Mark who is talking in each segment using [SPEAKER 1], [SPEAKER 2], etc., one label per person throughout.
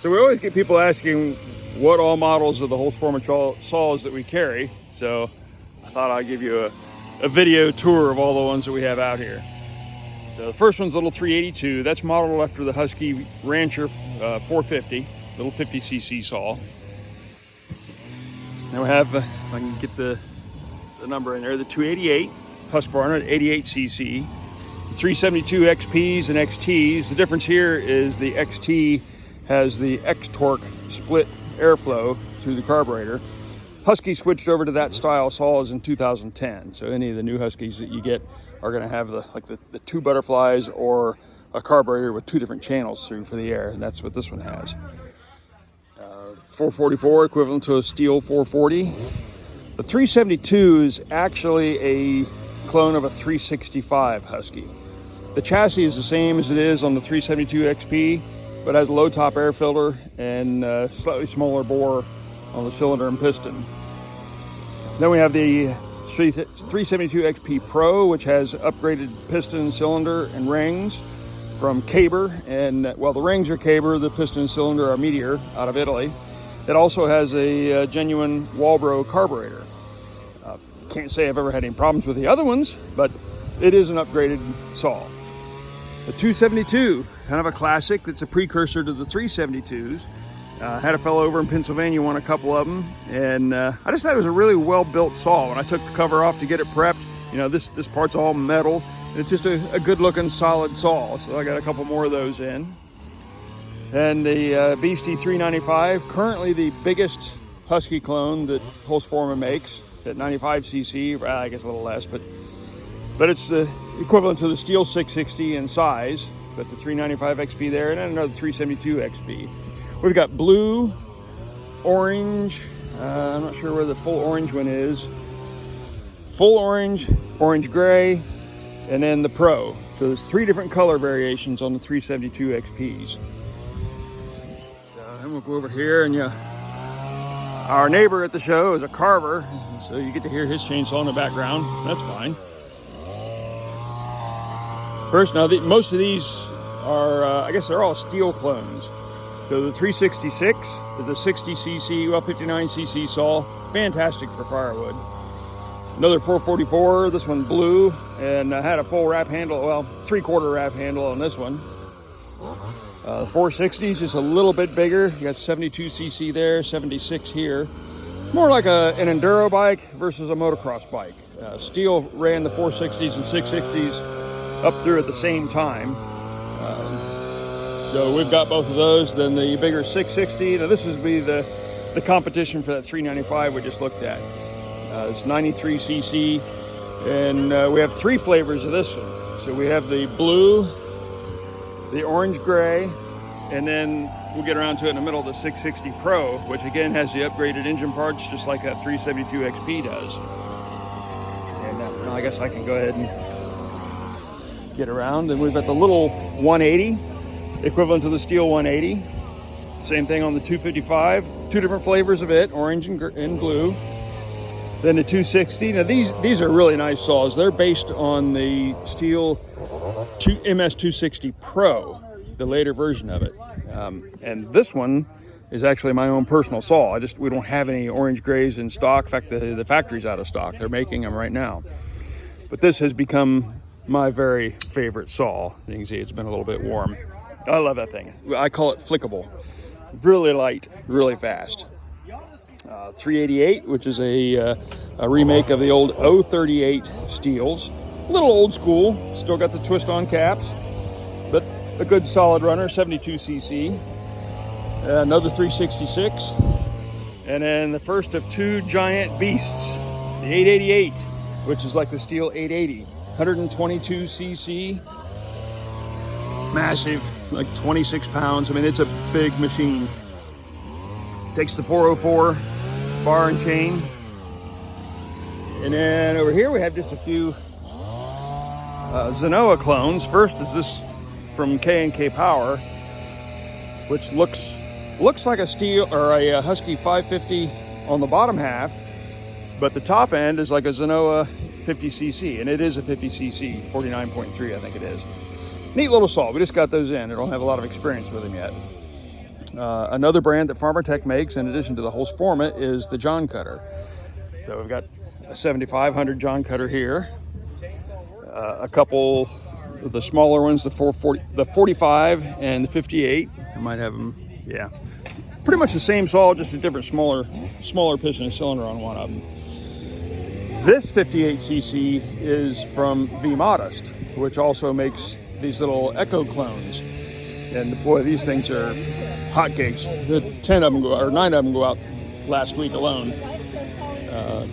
[SPEAKER 1] So we always get people asking what all models of the Husqvarna saws that we carry. So I thought I'd give you a video tour of all the ones that we have out here. So the first one's a little 382. That's modeled after the Husky Rancher 450, little 50cc saw. Then we have, if I can get the number in there, the 288 Husqvarna 88cc. 372 XPs and XTs. The difference here is the XT has the X-Torque split airflow through the carburetor. Husky switched over to that style saws in 2010. So any of the new Huskies that you get are going to have the two butterflies or a carburetor with two different channels through for the air, and that's what this one has. 444 equivalent to a steel 440. The 372 is actually a clone of a 365 Husky. The chassis is the same as it is on the 372 XP, but has a low top air filter and slightly smaller bore on the cylinder and piston. Then we have the 372 XP Pro, which has upgraded piston, cylinder, and rings from Caber. And well, the rings are Caber, the piston and cylinder are Meteor out of Italy. It also has a genuine Walbro carburetor. Can't say I've ever had any problems with the other ones, but it is an upgraded saw. The 272, kind of a classic. That's a precursor to the 372s. Had a fellow over in Pennsylvania want a couple of them, and I just thought it was a really well-built saw. When I took the cover off to get it prepped, you know, this part's all metal. It's just a good-looking, solid saw. So I got a couple more of those in. And the Beastie 395, currently the biggest Husky clone that Husqvarna makes at 95cc. Well, I guess a little less, but it's the equivalent to the Steel 660 in size. But the 395 XP there, and then another 372 XP. We've got blue, orange, I'm not sure where the full orange one is. Full orange, orange gray, and then the Pro. So there's three different color variations on the 372 XPs. So then we'll go over here, and our neighbor at the show is a carver, so you get to hear his chainsaw in the background. That's fine. First, now most of these are, I guess they're all steel clones. So the 366 is the 60cc, well 59cc saw, fantastic for firewood. Another 444, this one blue, and I had a full wrap handle, well 3/4 wrap handle on this one. The 460 is just a little bit bigger. You got 72cc there, 76 here. More like an enduro bike versus a motocross bike. Steel ran the 460s and 660s up through at the same time. So we've got both of those. Then the bigger 660. Now this would be the competition for that 395 we just looked at. It's 93cc, and we have three flavors of this one. So we have the blue, the orange gray, and then we'll get around to it in the middle of the 660 Pro, which again has the upgraded engine parts just like that 372 XP does. And I guess I can go ahead and get around. And we've got the little 180, equivalent to the Steel 180. Same thing on the 255, two different flavors of it, orange and blue. Then the 260. Now these are really nice saws. They're based on the Steel MS260 Pro, the later version of it. And this one is actually my own personal saw. We don't have any orange grays in stock. In fact, the factory's out of stock. They're making them right now. But this has become my very favorite saw. You can see it's been a little bit warm. I love that thing. I call it flickable. Really light, really fast. 388, which is a remake of the old 038 Steels. A little old school, still got the twist on caps, but a good solid runner, 72cc. Another 366. And then the first of two giant beasts, the 888, which is like the Steel 880. 122cc, massive, like 26 pounds. I mean, it's a big machine. Takes the 404 bar and chain. And then over here we have just a few Zenoah clones. First is this from K&K Power, which looks like a Steel or a Husky 550 on the bottom half, but the top end is like a Zenoah 50cc, and it is a 50cc, 49.3 I think it is. Neat little saw. We just got those in. I don't have a lot of experience with them yet. Another brand that Farmertech makes, in addition to the Husqvarna, is the John Cutter. So we've got a 7500 John Cutter here. A couple of the smaller ones, the 440, the 45 and the 58. I might have them, yeah. Pretty much the same saw, just a different smaller piston and cylinder on one of them. This 58cc is from V Modest, which also makes these little Echo clones. And boy, these things are hotcakes. The 10 of them go, or 9 of them go out last week alone.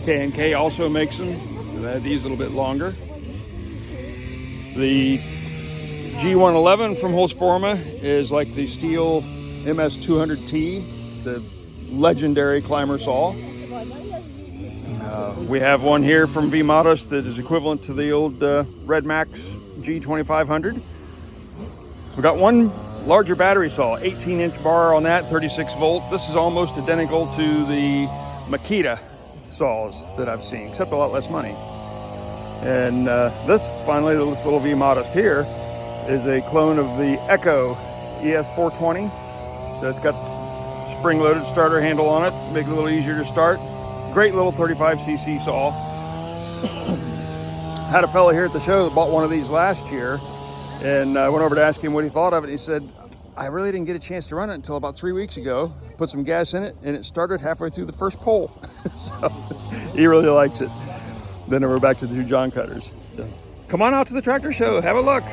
[SPEAKER 1] K&K also makes them. So they have these a little bit longer. The G111 from Husqvarna is like the Stihl MS200T, the legendary climber saw. We have one here from V Modest that is equivalent to the old Red Max G2500. We've got one larger battery saw, 18-inch bar on that, 36 volt. This is almost identical to the Makita saws that I've seen, except a lot less money. And this little V Modest here is a clone of the Echo ES420. So it's got spring-loaded starter handle on it, make it a little easier to start. Great little 35cc saw. Had a fella here at the show that bought one of these last year, and I went over to ask him what he thought of it. He said, I really didn't get a chance to run it until about 3 weeks ago. Put some gas in it, and it started halfway through the first pole. So he really likes it. Then we're back to the two John Cutters. So come on out to the tractor show, have a look.